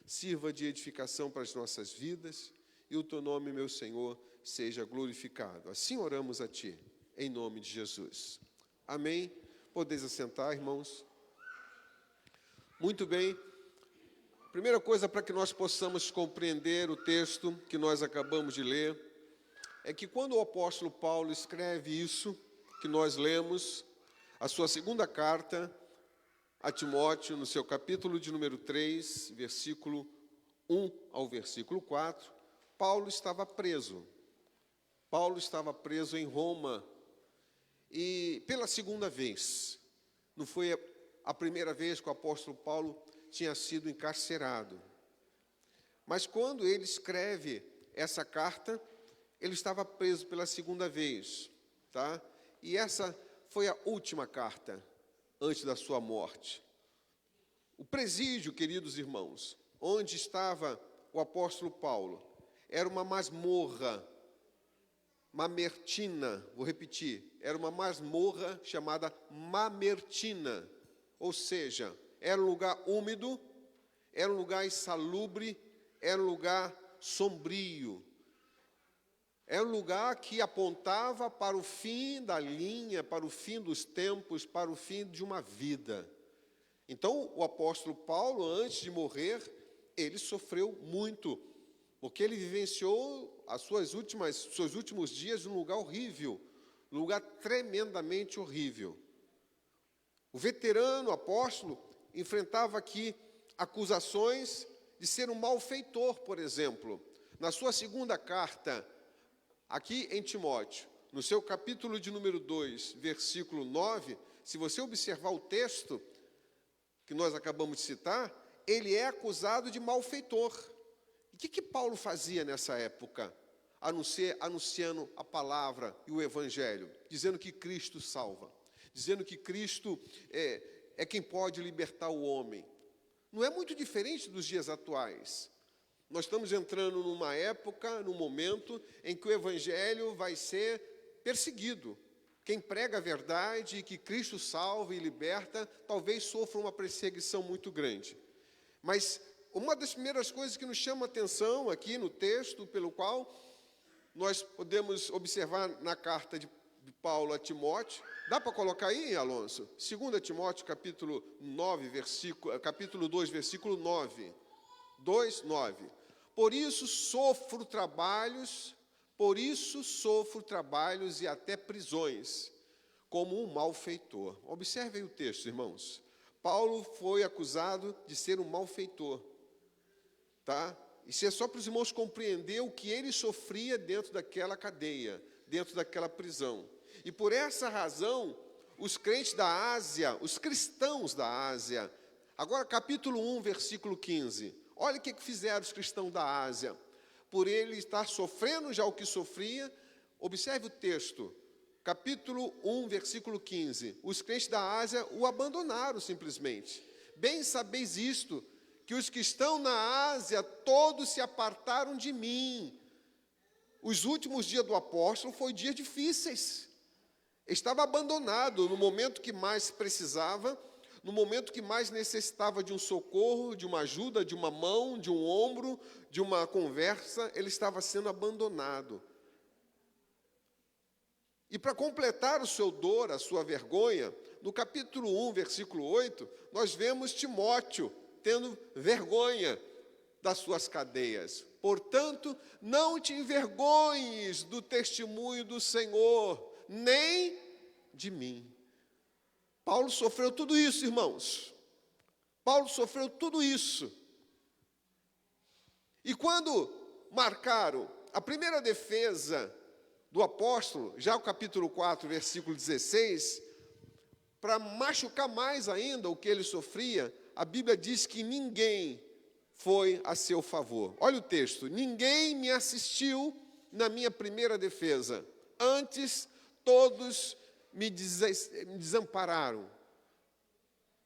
sirva de edificação para as nossas vidas e o teu nome, meu Senhor, seja glorificado. Assim oramos a ti, em nome de Jesus. Amém? Podeis assentar, irmãos? Muito bem. Primeira coisa para que nós possamos compreender o texto que nós acabamos de ler, é que quando o apóstolo Paulo escreve isso que nós lemos, a sua segunda carta a Timóteo, no seu capítulo de número 3, versículo 1 ao versículo 4, Paulo estava preso. Paulo estava preso em Roma e pela segunda vez. Não foi a primeira vez que o apóstolo Paulo tinha sido encarcerado. Mas quando ele escreve essa carta, ele estava preso pela segunda vez, tá? E essa foi a última carta antes da sua morte. O presídio, queridos irmãos, onde estava o apóstolo Paulo, era uma masmorra, mamertina, vou repetir, era uma masmorra chamada mamertina, ou seja, era um lugar úmido, era um lugar insalubre, era um lugar sombrio. Era um lugar que apontava para o fim da linha, para o fim dos tempos, para o fim de uma vida. Então, o apóstolo Paulo, antes de morrer, ele sofreu muito, porque ele vivenciou seus últimos dias num lugar horrível, num lugar tremendamente horrível. O veterano apóstolo enfrentava aqui acusações de ser um malfeitor, por exemplo. Na sua segunda carta, aqui em Timóteo, no seu capítulo de número 2, versículo 9, se você observar o texto que nós acabamos de citar, ele é acusado de malfeitor. E o que Paulo fazia nessa época? Anunciando a palavra e o evangelho, dizendo que Cristo salva, dizendo que Cristo é quem pode libertar o homem. Não é muito diferente dos dias atuais. Nós estamos entrando numa época, num momento, em que o evangelho vai ser perseguido. Quem prega a verdade e que Cristo salva e liberta, talvez sofra uma perseguição muito grande. Mas uma das primeiras coisas que nos chama a atenção aqui no texto, pelo qual nós podemos observar na carta de Paulo a Timóteo, dá para colocar aí, Alonso? 2 Timóteo, capítulo 2, versículo 9. 2, 9. Por isso sofro trabalhos e até prisões, como um malfeitor. Observe aí o texto, irmãos. Paulo foi acusado de ser um malfeitor, tá? Isso é só para os irmãos compreender o que ele sofria dentro daquela cadeia, dentro daquela prisão. E por essa razão, os crentes da Ásia, os cristãos da Ásia, agora capítulo 1, versículo 15, olha o que fizeram os cristãos da Ásia. Por ele estar sofrendo já o que sofria, observe o texto, capítulo 1, versículo 15. Os crentes da Ásia o abandonaram simplesmente. Bem sabeis isto, que os que estão na Ásia, todos se apartaram de mim. Os últimos dias do apóstolo foram dias difíceis. Estava abandonado no momento que mais precisava, no momento que mais necessitava de um socorro, de uma ajuda, de uma mão, de um ombro, de uma conversa, ele estava sendo abandonado. E para completar o seu dor, a sua vergonha, no capítulo 1, versículo 8, nós vemos Timóteo tendo vergonha das suas cadeias. Portanto, não te envergonhes do testemunho do Senhor, nem de mim. Paulo sofreu tudo isso, irmãos. Paulo sofreu tudo isso. E quando marcaram a primeira defesa do apóstolo, já o capítulo 4, versículo 16, para machucar mais ainda o que ele sofria, a Bíblia diz que ninguém foi a seu favor. Olha o texto. Ninguém me assistiu na minha primeira defesa. Antes, todos me desampararam.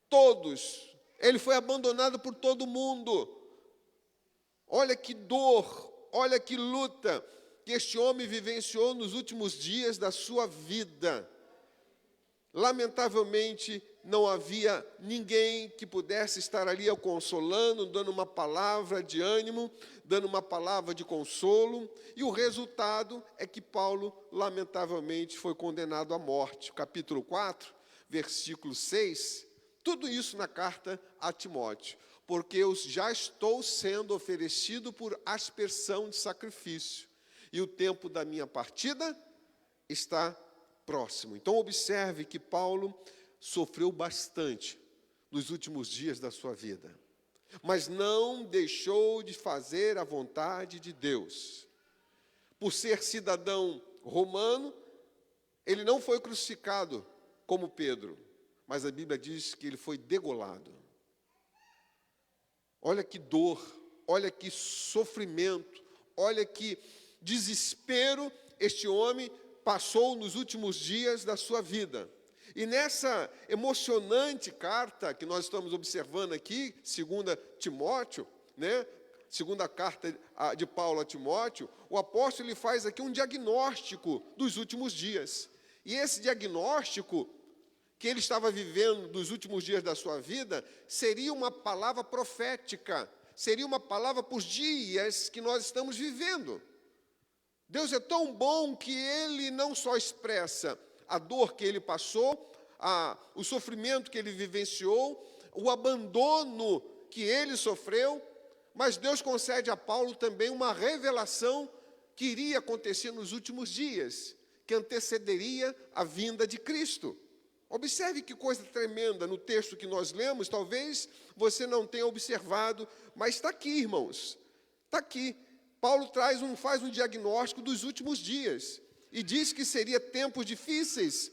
Todos. Ele foi abandonado por todo mundo. Olha que dor, olha que luta que este homem vivenciou nos últimos dias da sua vida. Lamentavelmente, não havia ninguém que pudesse estar ali o consolando, dando uma palavra de ânimo, dando uma palavra de consolo, e o resultado é que Paulo, lamentavelmente, foi condenado à morte. Capítulo 4, versículo 6, tudo isso na carta a Timóteo. Porque eu já estou sendo oferecido por aspersão de sacrifício, e o tempo da minha partida está próximo. Então, observe que Paulo sofreu bastante nos últimos dias da sua vida, mas não deixou de fazer a vontade de Deus. Por ser cidadão romano, ele não foi crucificado como Pedro, mas a Bíblia diz que ele foi degolado. Olha que dor, olha que sofrimento, olha que desespero este homem passou nos últimos dias da sua vida. E nessa emocionante carta que nós estamos observando aqui, 2 Timóteo, segunda carta de Paulo a Timóteo, o apóstolo ele faz aqui um diagnóstico dos últimos dias. E esse diagnóstico que ele estava vivendo nos últimos dias da sua vida seria uma palavra profética, seria uma palavra para os dias que nós estamos vivendo. Deus é tão bom que Ele não só expressa a dor que Ele passou, o sofrimento que Ele vivenciou, o abandono que Ele sofreu, mas Deus concede a Paulo também uma revelação que iria acontecer nos últimos dias, que antecederia a vinda de Cristo. Observe que coisa tremenda no texto que nós lemos, talvez você não tenha observado, mas está aqui, irmãos, está aqui. Paulo faz um diagnóstico dos últimos dias e diz que seria tempos difíceis,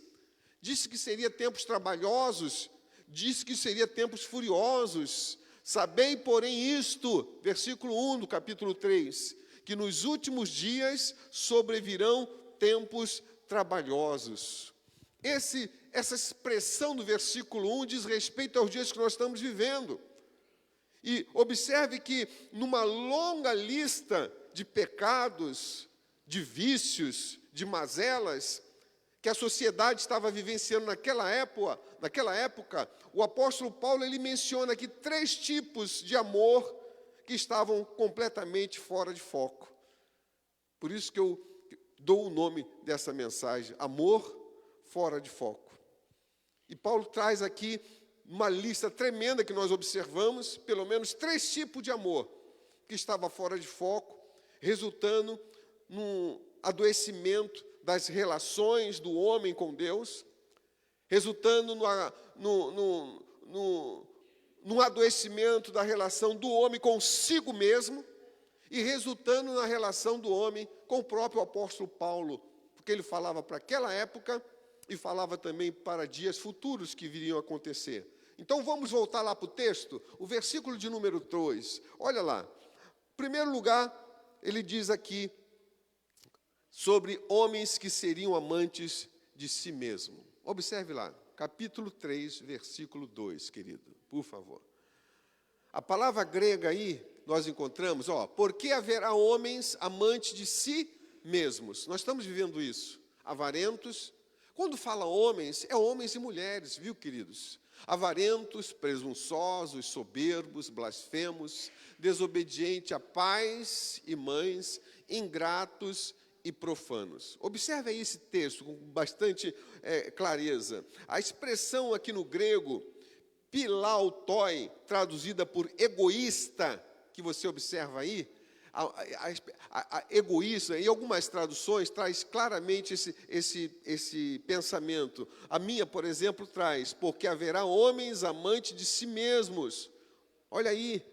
disse que seria tempos trabalhosos, disse que seria tempos furiosos. Sabei, porém, isto, versículo 1 do capítulo 3, que nos últimos dias sobrevirão tempos trabalhosos. Essa expressão do versículo 1 diz respeito aos dias que nós estamos vivendo. E observe que numa longa lista de pecados, de vícios, de mazelas, que a sociedade estava vivenciando naquela época, o apóstolo Paulo ele menciona aqui 3 tipos de amor que estavam completamente fora de foco. Por isso que eu dou o nome dessa mensagem, amor fora de foco. E Paulo traz aqui uma lista tremenda que nós observamos, pelo menos 3 tipos de amor que estava fora de foco, resultando num adoecimento das relações do homem com Deus, resultando num adoecimento da relação do homem consigo mesmo e resultando na relação do homem com o próprio apóstolo Paulo, porque ele falava para aquela época e falava também para dias futuros que viriam a acontecer. Então vamos voltar lá para o texto, o versículo de número 2, olha lá. Em primeiro lugar, ele diz aqui sobre homens que seriam amantes de si mesmo. Observe lá, capítulo 3, versículo 2, querido, por favor. A palavra grega aí, nós encontramos, porque haverá homens amantes de si mesmos. Nós estamos vivendo isso, avarentos. Quando fala homens, é homens e mulheres, viu, queridos? Avarentos, presunçosos, soberbos, blasfemos, desobedientes a pais e mães, ingratos e profanos. Observe aí esse texto com bastante clareza. A expressão aqui no grego, pilautoi, traduzida por egoísta, que você observa aí, a egoísta, em algumas traduções, traz claramente esse pensamento. A minha, por exemplo, traz, porque haverá homens amantes de si mesmos. Olha aí,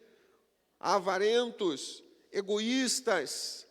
avarentos, egoístas,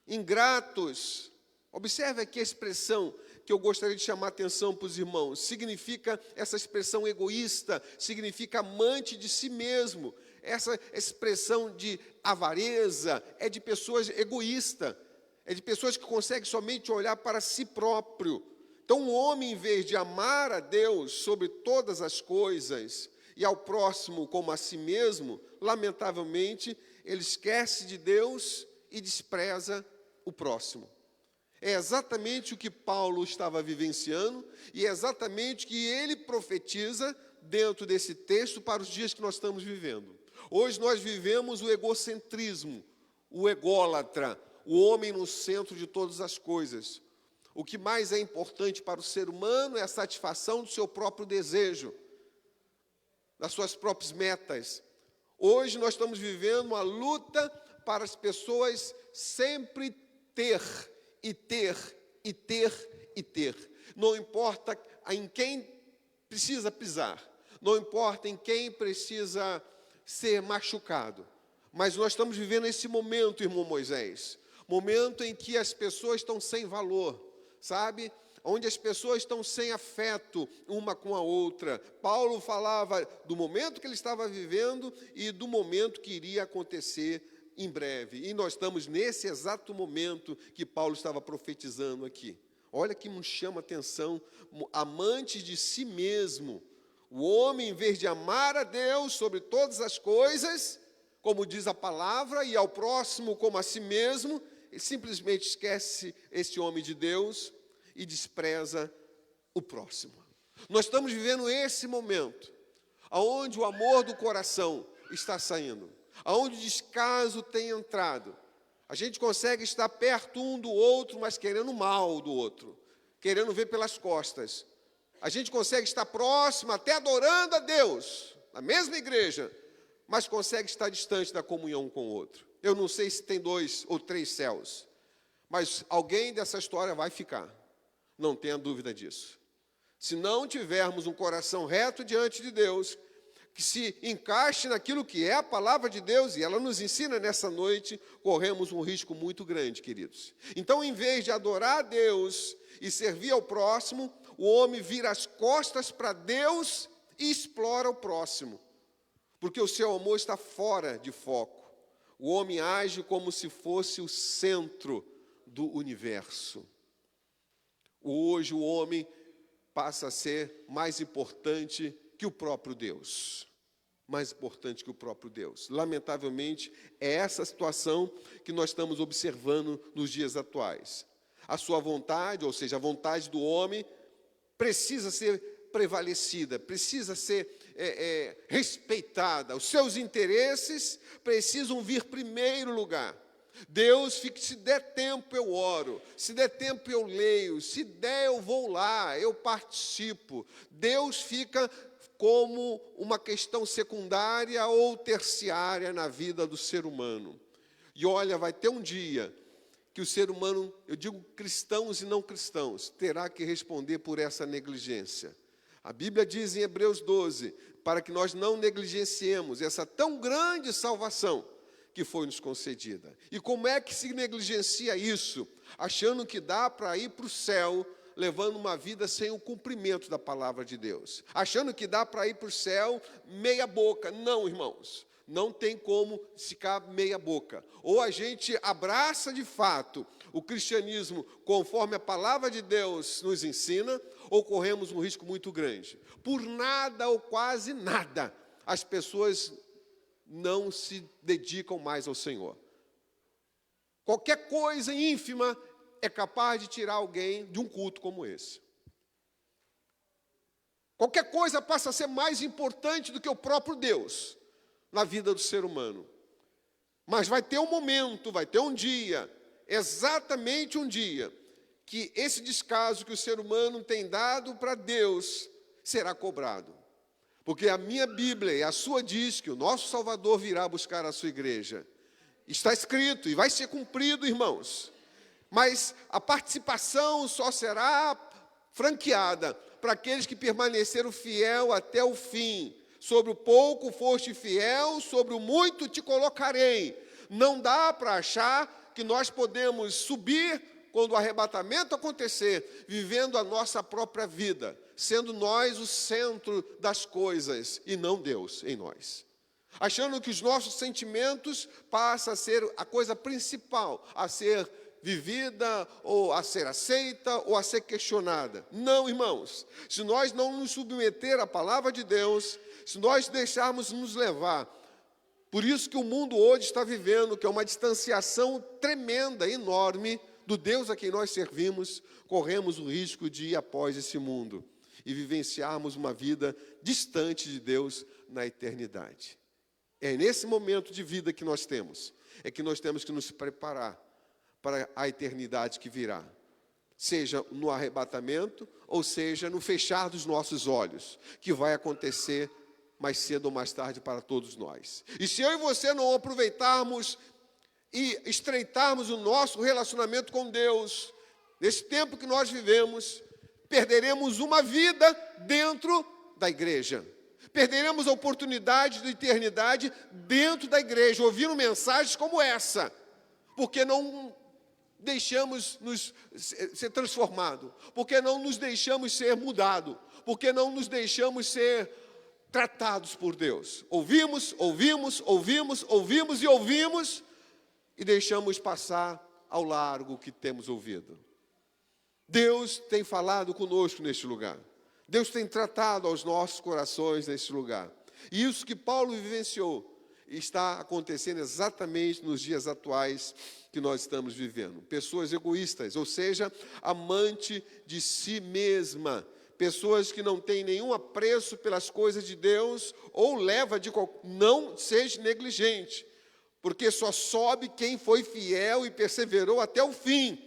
ingratos. Observe aqui a expressão que eu gostaria de chamar a atenção para os irmãos. Significa, essa expressão egoísta, significa amante de si mesmo. Essa expressão de avareza é de pessoas egoístas, é de pessoas que conseguem somente olhar para si próprio. Então, o homem, em vez de amar a Deus sobre todas as coisas e ao próximo como a si mesmo, lamentavelmente, ele esquece de Deus e despreza o próximo. É exatamente o que Paulo estava vivenciando e é exatamente o que ele profetiza dentro desse texto para os dias que nós estamos vivendo. Hoje nós vivemos o egocentrismo, o ególatra, o homem no centro de todas as coisas. O que mais é importante para o ser humano é a satisfação do seu próprio desejo, das suas próprias metas. Hoje nós estamos vivendo uma luta para as pessoas sempre ter, e ter, e ter, e ter. Não importa em quem precisa pisar, não importa em quem precisa ser machucado. Mas nós estamos vivendo esse momento, irmão Moisés, momento em que as pessoas estão sem valor, sabe? Onde as pessoas estão sem afeto uma com a outra. Paulo falava do momento que ele estava vivendo e do momento que iria acontecer em breve. E nós estamos nesse exato momento que Paulo estava profetizando aqui. Olha que nos chama a atenção, amantes de si mesmo. O homem, em vez de amar a Deus sobre todas as coisas, como diz a palavra, e ao próximo como a si mesmo, ele simplesmente esquece esse homem de Deus e despreza o próximo. Nós estamos vivendo esse momento, onde o amor do coração está saindo, onde o descaso tem entrado. A gente consegue estar perto um do outro, mas querendo o mal do outro, querendo ver pelas costas. A gente consegue estar próximo, até adorando a Deus, na mesma igreja, mas consegue estar distante da comunhão um com o outro. Eu não sei se tem 2 ou 3 céus, mas alguém dessa história vai ficar. Não tenha dúvida disso. Se não tivermos um coração reto diante de Deus, que se encaixe naquilo que é a palavra de Deus, e ela nos ensina nessa noite, corremos um risco muito grande, queridos. Então, em vez de adorar a Deus e servir ao próximo, o homem vira as costas para Deus e explora o próximo, porque o seu amor está fora de foco. O homem age como se fosse o centro do universo. Hoje o homem passa a ser mais importante que o próprio Deus. Mais importante que o próprio Deus. Lamentavelmente, é essa situação que nós estamos observando nos dias atuais. A sua vontade, ou seja, a vontade do homem, precisa ser prevalecida, precisa ser respeitada. Os seus interesses precisam vir primeiro lugar. Deus, se der tempo eu oro, se der tempo eu leio, se der eu vou lá, eu participo. Deus fica como uma questão secundária ou terciária na vida do ser humano. E olha, vai ter um dia que o ser humano, eu digo cristãos e não cristãos, terá que responder por essa negligência. A Bíblia diz em Hebreus 12, para que nós não negligenciemos essa tão grande salvação que foi nos concedida. E como é que se negligencia isso? Achando que dá para ir para o céu, levando uma vida sem o cumprimento da palavra de Deus. Achando que dá para ir para o céu meia boca. Não, irmãos. Não tem como ficar meia boca. Ou a gente abraça de fato o cristianismo conforme a palavra de Deus nos ensina, ou corremos um risco muito grande. Por nada ou quase nada, as pessoas não se dedicam mais ao Senhor. Qualquer coisa ínfima é capaz de tirar alguém de um culto como esse. Qualquer coisa passa a ser mais importante do que o próprio Deus na vida do ser humano. Mas vai ter um momento, vai ter um dia, exatamente um dia, que esse descaso que o ser humano tem dado para Deus será cobrado. Porque a minha Bíblia e a sua diz que o nosso Salvador virá buscar a sua igreja. Está escrito e vai ser cumprido, irmãos. Mas a participação só será franqueada para aqueles que permaneceram fiel até o fim. Sobre o pouco foste fiel, sobre o muito te colocarei. Não dá para achar que nós podemos subir quando o arrebatamento acontecer, vivendo a nossa própria vida, sendo nós o centro das coisas e não Deus em nós. Achando que os nossos sentimentos passam a ser a coisa principal, a ser vivida, ou a ser aceita, ou a ser questionada. Não, irmãos. Se nós não nos submeter à palavra de Deus, se nós deixarmos nos levar, por isso que o mundo hoje está vivendo, que é uma distanciação tremenda, enorme, do Deus a quem nós servimos, corremos o risco de ir após esse mundo e vivenciarmos uma vida distante de Deus na eternidade. É nesse momento de vida que nós temos que nos preparar para a eternidade que virá. Seja no arrebatamento, ou seja no fechar dos nossos olhos, que vai acontecer mais cedo ou mais tarde para todos nós. E se eu e você não aproveitarmos e estreitarmos o nosso relacionamento com Deus, nesse tempo que nós vivemos, perderemos uma vida dentro da igreja. Perderemos a oportunidade de eternidade dentro da igreja, ouvindo mensagens como essa, porque não deixamos nos ser transformados, porque não nos deixamos ser mudados, porque não nos deixamos ser tratados por Deus. Ouvimos e deixamos passar ao largo o que temos ouvido. Deus tem falado conosco neste lugar. Deus tem tratado aos nossos corações neste lugar. E isso que Paulo vivenciou está acontecendo exatamente nos dias atuais que nós estamos vivendo. Pessoas egoístas, ou seja, amante de si mesma. Pessoas que não têm nenhum apreço pelas coisas de Deus, ou não seja negligente, porque só sobe quem foi fiel e perseverou até o fim.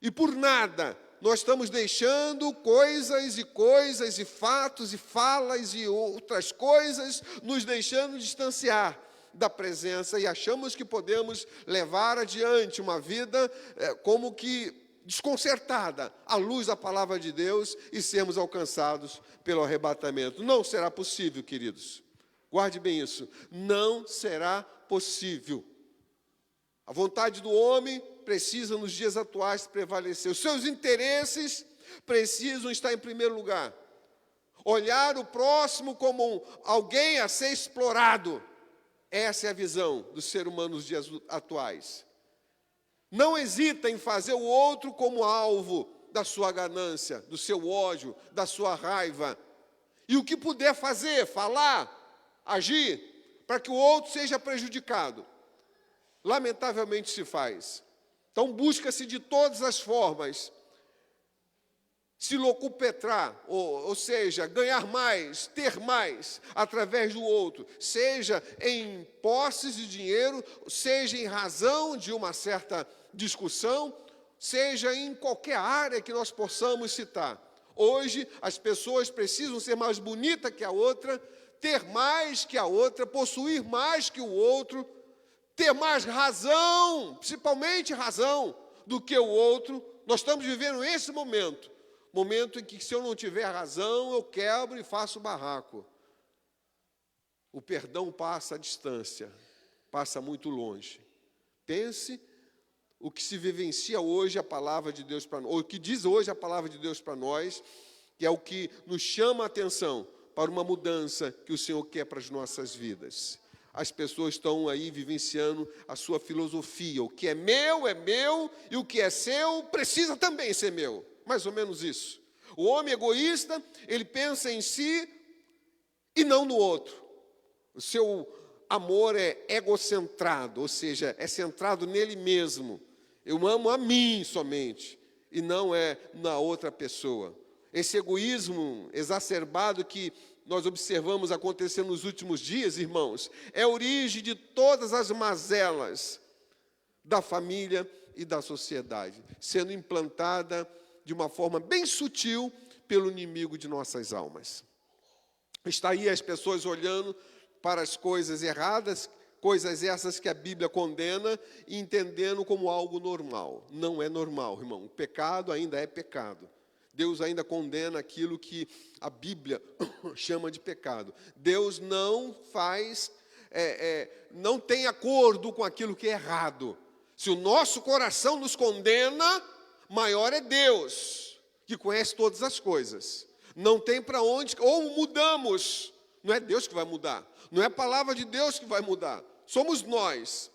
E por nada nós estamos deixando coisas e fatos e falas e outras coisas nos deixando distanciar da presença e achamos que podemos levar adiante uma vida como que desconcertada à luz da palavra de Deus e sermos alcançados pelo arrebatamento. Não será possível, queridos. Guarde bem isso. Não será possível. A vontade do homem precisa, nos dias atuais, prevalecer. Os seus interesses precisam estar em primeiro lugar. Olhar o próximo como alguém a ser explorado. Essa é a visão do ser humano nos dias atuais. Não hesita em fazer o outro como alvo da sua ganância, do seu ódio, da sua raiva. E o que puder fazer, falar, agir, para que o outro seja prejudicado, lamentavelmente se faz. Então busca-se de todas as formas se locupetrar, ou seja, ganhar mais, ter mais, através do outro, seja em posses de dinheiro, seja em razão de uma certa discussão, seja em qualquer área que nós possamos citar. Hoje, as pessoas precisam ser mais bonitas que a outra, ter mais que a outra, possuir mais que o outro, ter mais razão, principalmente razão, do que o outro. Nós estamos vivendo esse momento em que, se eu não tiver razão, eu quebro e faço barraco. O perdão passa à distância, passa muito longe. Pense o que se vivencia hoje a palavra de Deus para nós, ou o que diz hoje a palavra de Deus para nós, que é o que nos chama a atenção para uma mudança que o Senhor quer para as nossas vidas. As pessoas estão aí vivenciando a sua filosofia. O que é meu, e o que é seu precisa também ser meu. Mais ou menos isso. O homem egoísta, ele pensa em si e não no outro. O seu amor é egocentrado, ou seja, é centrado nele mesmo. Eu amo a mim somente, e não é na outra pessoa. Esse egoísmo exacerbado que nós observamos acontecer nos últimos dias, irmãos, é a origem de todas as mazelas da família e da sociedade, sendo implantada de uma forma bem sutil pelo inimigo de nossas almas. Está aí as pessoas olhando para as coisas erradas, coisas essas que a Bíblia condena, e entendendo como algo normal. Não é normal, irmão. O pecado ainda é pecado. Deus ainda condena aquilo que a Bíblia chama de pecado. Deus não não tem acordo com aquilo que é errado. Se o nosso coração nos condena, maior é Deus, que conhece todas as coisas. Não tem para onde, ou mudamos. Não é Deus que vai mudar. Não é a palavra de Deus que vai mudar. Somos nós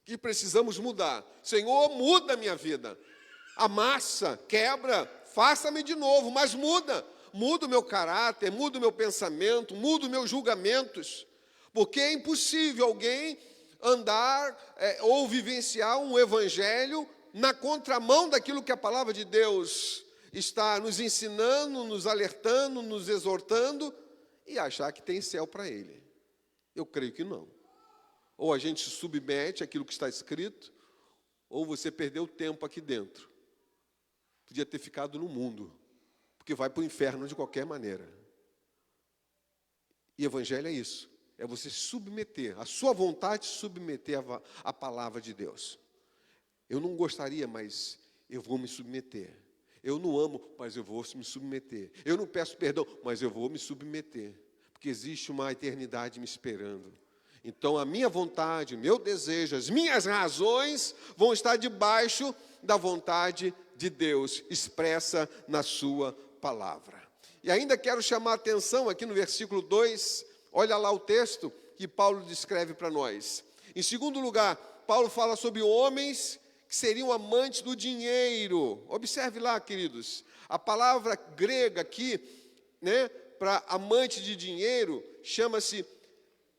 que precisamos mudar. Senhor, muda a minha vida. Amassa, quebra, faça-me de novo, mas muda. Muda o meu caráter, muda o meu pensamento, muda os meus julgamentos. Porque é impossível alguém andar ou vivenciar um evangelho na contramão daquilo que a palavra de Deus está nos ensinando, nos alertando, nos exortando, e achar que tem céu para ele. Eu creio que não. Ou a gente se submete àquilo que está escrito, ou você perdeu tempo aqui dentro. Podia ter ficado no mundo, porque vai para o inferno de qualquer maneira. E evangelho é isso, é você submeter, a sua vontade submeter a palavra de Deus. Eu não gostaria, mas eu vou me submeter. Eu não amo, mas eu vou me submeter. Eu não peço perdão, mas eu vou me submeter. Porque existe uma eternidade me esperando. Então a minha vontade, o meu desejo, as minhas razões vão estar debaixo da vontade de Deus, expressa na sua palavra. E ainda quero chamar a atenção aqui no versículo 2, olha lá o texto que Paulo descreve para nós. Em segundo lugar, Paulo fala sobre homens que seriam amantes do dinheiro. Observe lá, queridos, a palavra grega aqui, né, para amante de dinheiro, chama-se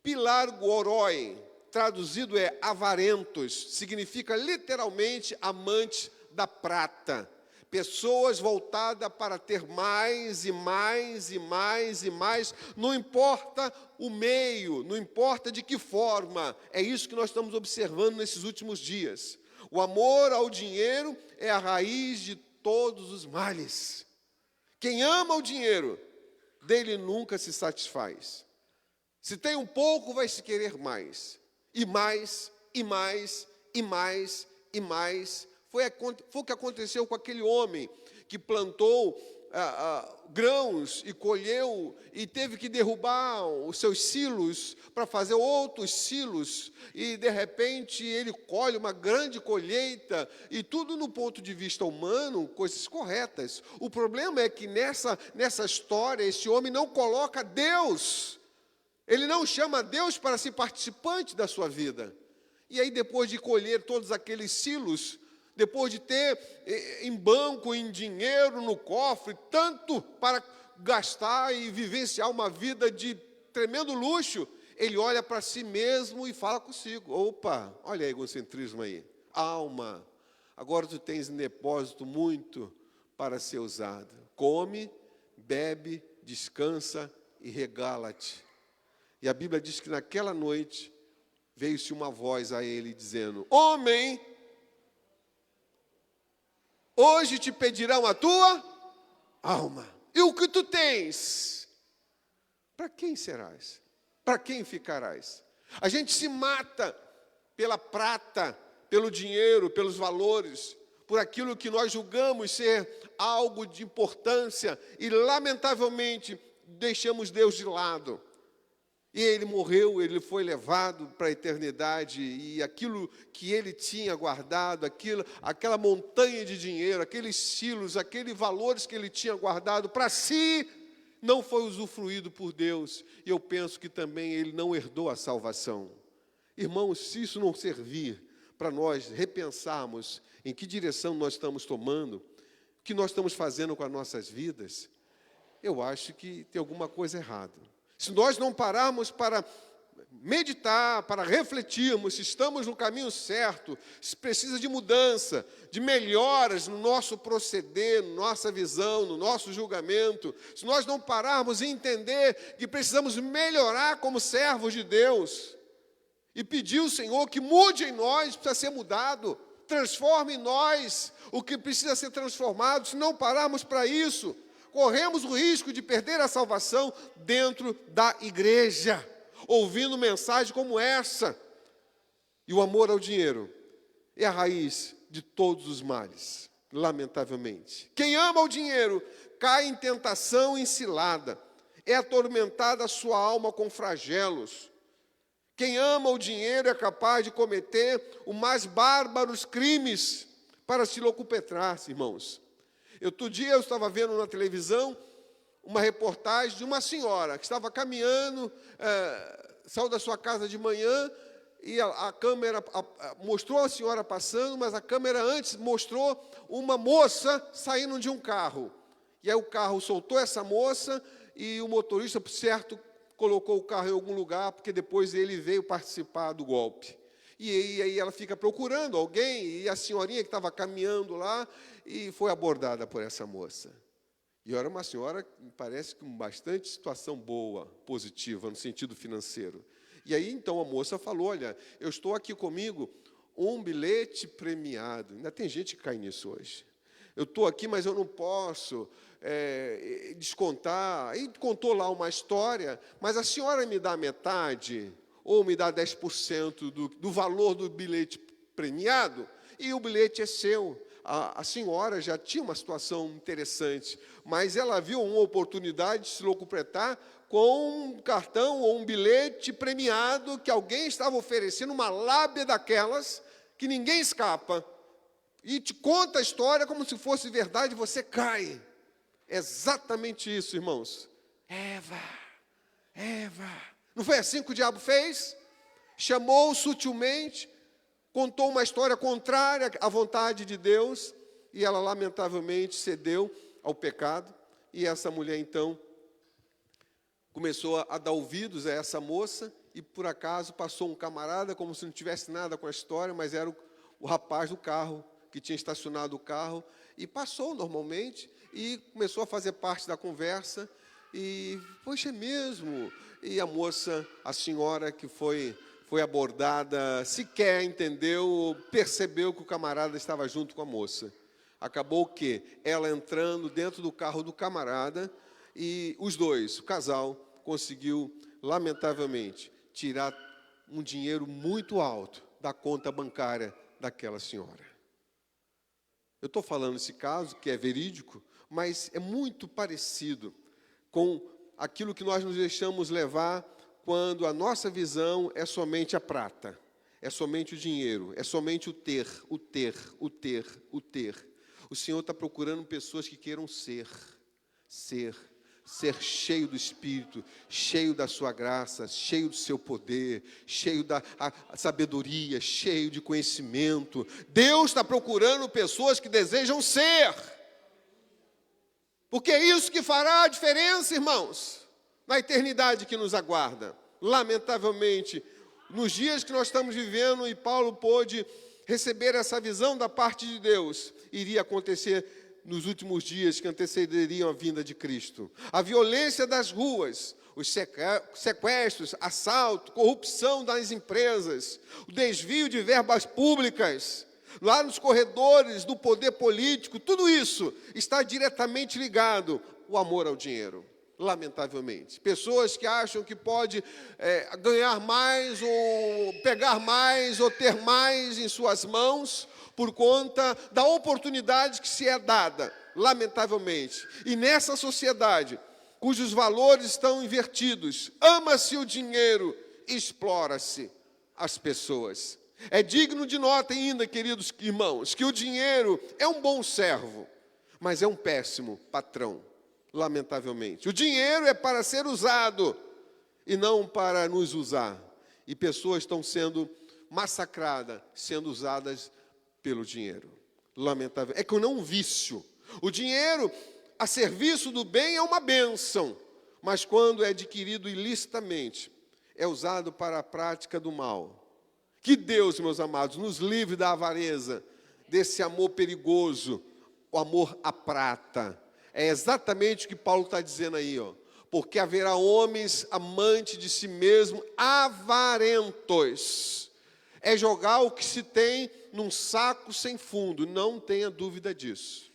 pilargoroi, traduzido é avarentos, significa literalmente amante da prata. Pessoas voltadas para ter mais e mais e mais e mais, não importa o meio, não importa de que forma, é isso que nós estamos observando nesses últimos dias. O amor ao dinheiro é a raiz de todos os males. Quem ama o dinheiro, dele nunca se satisfaz. Se tem um pouco, vai se querer mais, e mais, e mais, e mais, e mais. Foi o que aconteceu com aquele homem que plantou grãos e colheu e teve que derrubar os seus silos para fazer outros silos, e de repente ele colhe uma grande colheita, e tudo no ponto de vista humano, coisas corretas. O problema é que nessa história, esse homem não coloca Deus, ele não chama Deus para ser participante da sua vida. E aí, depois de colher todos aqueles silos, depois de ter em banco, em dinheiro, no cofre, tanto para gastar e vivenciar uma vida de tremendo luxo, ele olha para si mesmo e fala consigo: opa, olha aí o egocentrismo aí. Alma, agora tu tens em depósito muito para ser usado. Come, bebe, descansa e regala-te. E a Bíblia diz que naquela noite veio-se uma voz a ele dizendo: homem, hoje te pedirão a tua alma. E o que tu tens? Para quem serás? Para quem ficarás? A gente se mata pela prata, pelo dinheiro, pelos valores, por aquilo que nós julgamos ser algo de importância, e lamentavelmente deixamos Deus de lado. E ele morreu, ele foi levado para a eternidade, e aquilo que ele tinha guardado, aquela montanha de dinheiro, aqueles silos, aqueles valores que ele tinha guardado para si, não foi usufruído por Deus. E eu penso que também ele não herdou a salvação. Irmãos, se isso não servir para nós repensarmos em que direção nós estamos tomando, o que nós estamos fazendo com as nossas vidas, eu acho que tem alguma coisa errada. Se nós não pararmos para meditar, para refletirmos se estamos no caminho certo, se precisa de mudança, de melhoras no nosso proceder, na nossa visão, no nosso julgamento, se nós não pararmos e entender que precisamos melhorar como servos de Deus, e pedir ao Senhor que mude em nós, precisa ser mudado, transforme em nós o que precisa ser transformado. Se não pararmos para isso, corremos o risco de perder a salvação dentro da igreja, ouvindo mensagem como essa. E o amor ao dinheiro é a raiz de todos os males, lamentavelmente. Quem ama o dinheiro cai em tentação e em cilada, é atormentada a sua alma com flagelos. Quem ama o dinheiro é capaz de cometer os mais bárbaros crimes para se locupetrar-se, irmãos. Outro dia eu estava vendo na televisão uma reportagem de uma senhora que estava caminhando, saiu da sua casa de manhã, e a câmera mostrou a senhora passando, mas a câmera antes mostrou uma moça saindo de um carro. E aí o carro soltou essa moça, e o motorista, por certo, colocou o carro em algum lugar, porque depois ele veio participar do golpe. E aí ela fica procurando alguém, e a senhorinha que estava caminhando lá, e foi abordada por essa moça. E era uma senhora, parece que com bastante situação boa, positiva, no sentido financeiro. E aí, então, a moça falou, olha, eu estou aqui comigo um bilhete premiado. Ainda tem gente que cai nisso hoje. Eu estou aqui, mas eu não posso descontar. Aí contou lá uma história, mas a senhora me dá metade, ou me dá 10% do valor do bilhete premiado, e o bilhete é seu. A senhora já tinha uma situação interessante, mas ela viu uma oportunidade de se locupletar com um cartão ou um bilhete premiado que alguém estava oferecendo, uma lábia daquelas que ninguém escapa, e te conta a história como se fosse verdade, você cai. É exatamente isso, irmãos. Eva. Não foi assim que o diabo fez? Chamou sutilmente, contou uma história contrária à vontade de Deus, e ela lamentavelmente cedeu ao pecado, e essa mulher então começou a dar ouvidos a essa moça, e por acaso passou um camarada, como se não tivesse nada com a história, mas era o rapaz do carro, que tinha estacionado o carro, e passou normalmente, e começou a fazer parte da conversa, e, poxa, é mesmo? E a moça, a senhora que foi abordada, sequer entendeu, percebeu que o camarada estava junto com a moça. Acabou que ela entrando dentro do carro do camarada, e os dois, o casal, conseguiu, lamentavelmente, tirar um dinheiro muito alto da conta bancária daquela senhora. Eu estou falando esse caso, que é verídico, mas é muito parecido com aquilo que nós nos deixamos levar quando a nossa visão é somente a prata, é somente o dinheiro, é somente o ter. O Senhor está procurando pessoas que queiram ser cheio do Espírito, cheio da sua graça, cheio do seu poder, cheio da sabedoria, cheio de conhecimento. Deus está procurando pessoas que desejam ser. Porque é isso que fará a diferença, irmãos, na eternidade que nos aguarda. Lamentavelmente, nos dias que nós estamos vivendo, e Paulo pôde receber essa visão da parte de Deus, iria acontecer nos últimos dias que antecederiam a vinda de Cristo. A violência das ruas, os sequestros, assalto, corrupção das empresas, o desvio de verbas públicas, lá nos corredores do poder político, tudo isso está diretamente ligado ao amor ao dinheiro, lamentavelmente. Pessoas que acham que pode ganhar mais, ou pegar mais, ou ter mais em suas mãos, por conta da oportunidade que se é dada, lamentavelmente. E nessa sociedade, cujos valores estão invertidos, ama-se o dinheiro, explora-se as pessoas. É digno de nota ainda, queridos irmãos, que o dinheiro é um bom servo, mas é um péssimo patrão, lamentavelmente. O dinheiro é para ser usado e não para nos usar. E pessoas estão sendo massacradas, sendo usadas pelo dinheiro. Lamentável. É que não é um vício. O dinheiro a serviço do bem é uma bênção, mas quando é adquirido ilicitamente, é usado para a prática do mal. Que Deus, meus amados, nos livre da avareza, desse amor perigoso, o amor à prata. É exatamente o que Paulo está dizendo aí, ó. Porque haverá homens amantes de si mesmo, avarentos. É jogar o que se tem num saco sem fundo, não tenha dúvida disso.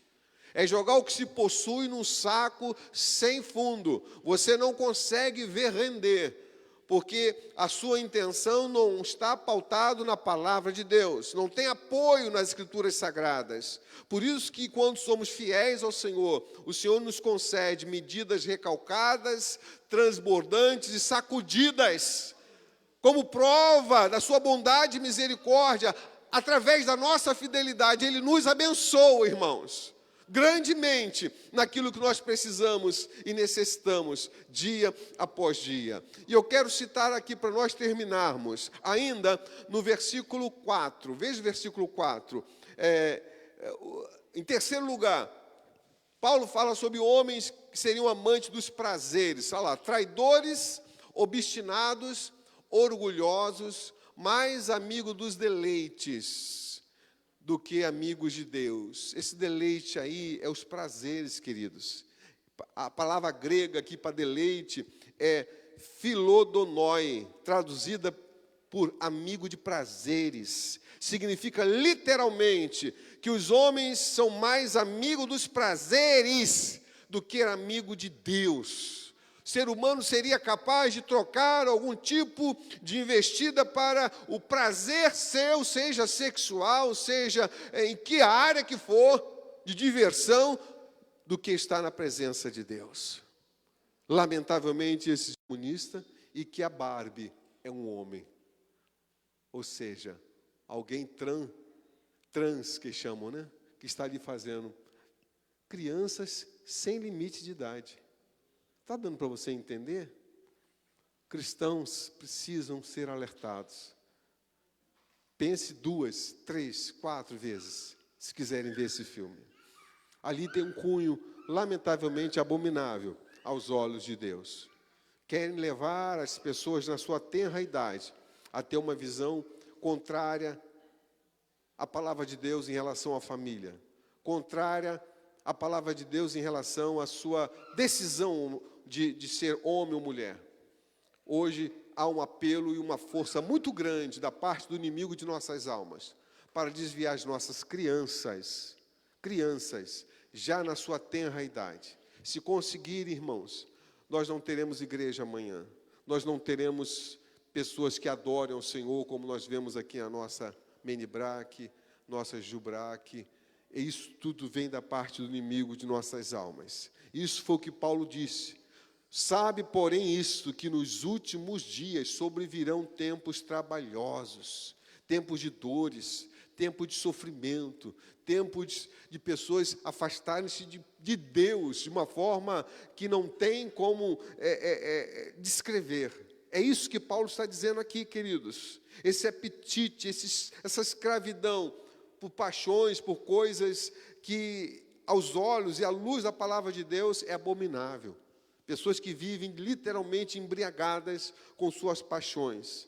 É jogar o que se possui num saco sem fundo. Você não consegue ver render, porque a sua intenção não está pautado na palavra de Deus, não tem apoio nas Escrituras Sagradas. Por isso que quando somos fiéis ao Senhor, o Senhor nos concede medidas recalcadas, transbordantes e sacudidas, como prova da sua bondade e misericórdia. Através da nossa fidelidade, Ele nos abençoa, irmãos, grandemente naquilo que nós precisamos e necessitamos dia após dia. E eu quero citar aqui para nós terminarmos, ainda no versículo 4. Veja o versículo 4. Em terceiro lugar, Paulo fala sobre homens que seriam amantes dos prazeres. Fala lá, traidores, obstinados, orgulhosos, mais amigo dos deleites do que amigos de Deus. Esse deleite aí é os prazeres, queridos. A palavra grega aqui para deleite é filodonoi, traduzida por amigo de prazeres. Significa literalmente que os homens são mais amigos dos prazeres do que amigo de Deus. O ser humano seria capaz de trocar algum tipo de investida para o prazer seu, seja sexual, seja em que área que for, de diversão, do que estar na presença de Deus. Lamentavelmente, esse comunista, e que a Barbie é um homem. Ou seja, alguém trans que chamam, né? Que está ali fazendo crianças sem limite de idade. Está dando para você entender? Cristãos precisam ser alertados. Pense 2, 3, 4 vezes, se quiserem ver esse filme. Ali tem um cunho, lamentavelmente, abominável aos olhos de Deus. Querem levar as pessoas na sua tenra idade a ter uma visão contrária à palavra de Deus em relação à família, contrária à palavra de Deus em relação à sua decisão de ser homem ou mulher. Hoje há um apelo e uma força muito grande da parte do inimigo de nossas almas para desviar as nossas crianças, já na sua tenra idade. Se conseguir, irmãos, nós não teremos igreja amanhã, nós não teremos pessoas que adorem ao Senhor, como nós vemos aqui a nossa Menibraque, nossa Jubraque. E isso tudo vem da parte do inimigo de nossas almas. Isso foi o que Paulo disse. Sabe, porém, isto, que nos últimos dias sobrevirão tempos trabalhosos, tempos de dores, tempo de sofrimento, tempo de pessoas afastarem-se de Deus de uma forma que não tem como descrever. É isso que Paulo está dizendo aqui, queridos. Esse apetite, essa escravidão por paixões, por coisas que aos olhos e à luz da palavra de Deus é abominável. Pessoas que vivem literalmente embriagadas com suas paixões.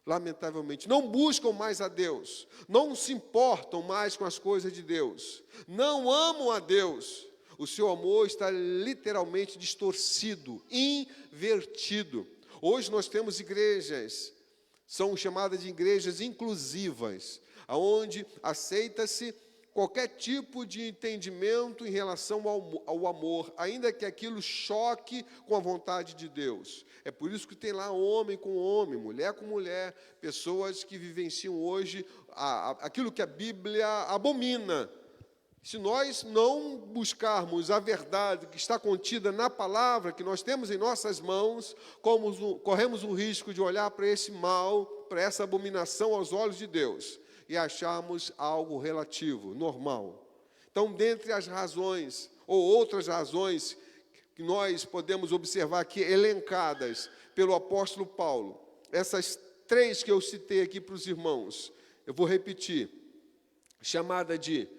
Lamentavelmente, não buscam mais a Deus, não se importam mais com as coisas de Deus, não amam a Deus. O seu amor está literalmente distorcido, invertido. Hoje nós temos igrejas, são chamadas de igrejas inclusivas, onde aceita-se qualquer tipo de entendimento em relação ao amor, ainda que aquilo choque com a vontade de Deus. É por isso que tem lá homem com homem, mulher com mulher, pessoas que vivenciam hoje aquilo que a Bíblia abomina. Se nós não buscarmos a verdade que está contida na palavra que nós temos em nossas mãos, corremos o risco de olhar para esse mal, para essa abominação aos olhos de Deus e acharmos algo relativo, normal. Então, dentre as razões, ou outras razões, que nós podemos observar aqui, elencadas pelo apóstolo Paulo, essas 3 que eu citei aqui para os irmãos, eu vou repetir, chamada de,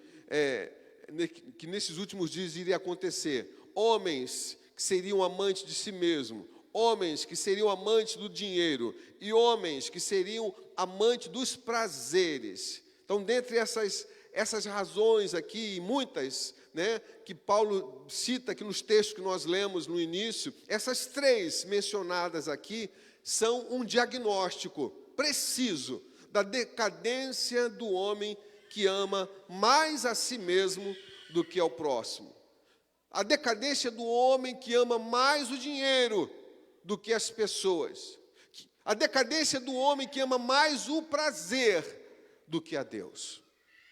que nesses últimos dias iria acontecer, homens que seriam amantes de si mesmo, homens que seriam amantes do dinheiro e homens que seriam amantes dos prazeres. Então, dentre essas razões aqui, e muitas, né, que Paulo cita aqui nos textos que nós lemos no início, essas 3 mencionadas aqui são um diagnóstico preciso da decadência do homem que ama mais a si mesmo do que ao próximo. A decadência do homem que ama mais o dinheiro do que as pessoas. A decadência do homem que ama mais o prazer do que a Deus.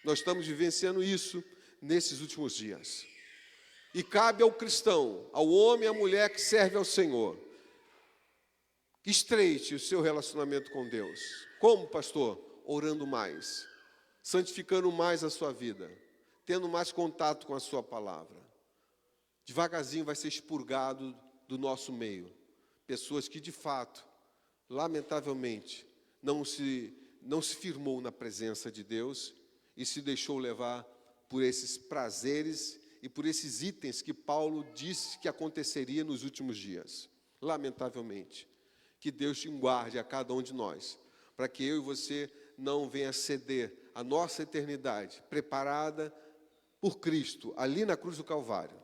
Nós estamos vivenciando isso nesses últimos dias. E cabe ao cristão, ao homem e à mulher que serve ao Senhor, que estreite o seu relacionamento com Deus. Como, pastor? Orando mais, santificando mais a sua vida, tendo mais contato com a sua palavra. Devagarzinho vai ser expurgado do nosso meio pessoas que, de fato, lamentavelmente, não se firmou na presença de Deus e se deixou levar por esses prazeres e por esses itens que Paulo disse que aconteceria nos últimos dias. Lamentavelmente, que Deus te guarde a cada um de nós, para que eu e você não venha ceder a nossa eternidade, preparada por Cristo, ali na cruz do Calvário,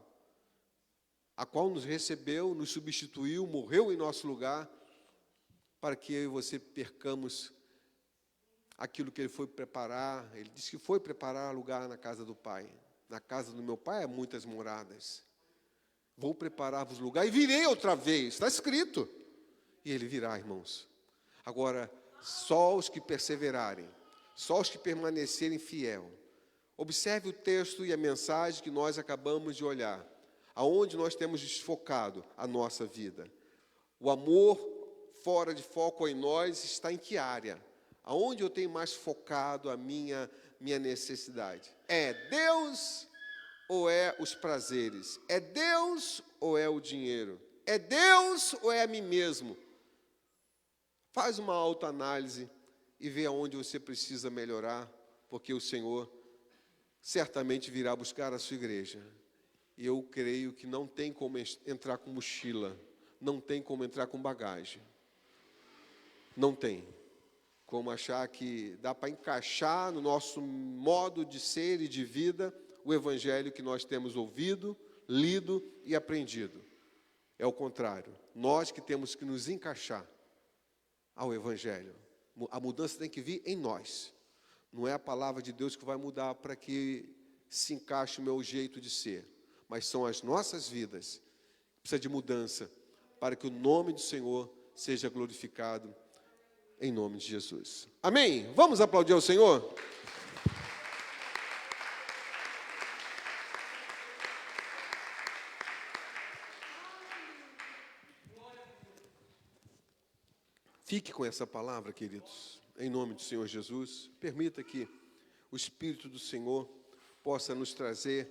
a qual nos recebeu, nos substituiu, morreu em nosso lugar, para que eu e você percamos aquilo que Ele foi preparar. Ele disse que foi preparar lugar na casa do Pai. Na casa do meu Pai há muitas moradas. Vou preparar-vos lugar e virei outra vez, está escrito. E Ele virá, irmãos. Agora, só os que perseverarem, só os que permanecerem fiel. Observe o texto e a mensagem que nós acabamos de olhar, aonde nós temos desfocado a nossa vida. O amor fora de foco em nós está em que área? Aonde eu tenho mais focado a minha necessidade? É Deus ou é os prazeres? É Deus ou é o dinheiro? É Deus ou é a mim mesmo? Faz uma autoanálise e vê aonde você precisa melhorar, porque o Senhor certamente virá buscar a sua igreja. E eu creio que não tem como entrar com mochila, não tem como entrar com bagagem. Não tem como achar que dá para encaixar no nosso modo de ser e de vida o evangelho que nós temos ouvido, lido e aprendido. É o contrário, nós que temos que nos encaixar ao evangelho. A mudança tem que vir em nós. Não é a palavra de Deus que vai mudar para que se encaixe o meu jeito de ser, mas são as nossas vidas que precisam de mudança para que o nome do Senhor seja glorificado em nome de Jesus. Amém? Vamos aplaudir ao Senhor? Fique com essa palavra, queridos, em nome do Senhor Jesus. Permita que o Espírito do Senhor possa nos trazer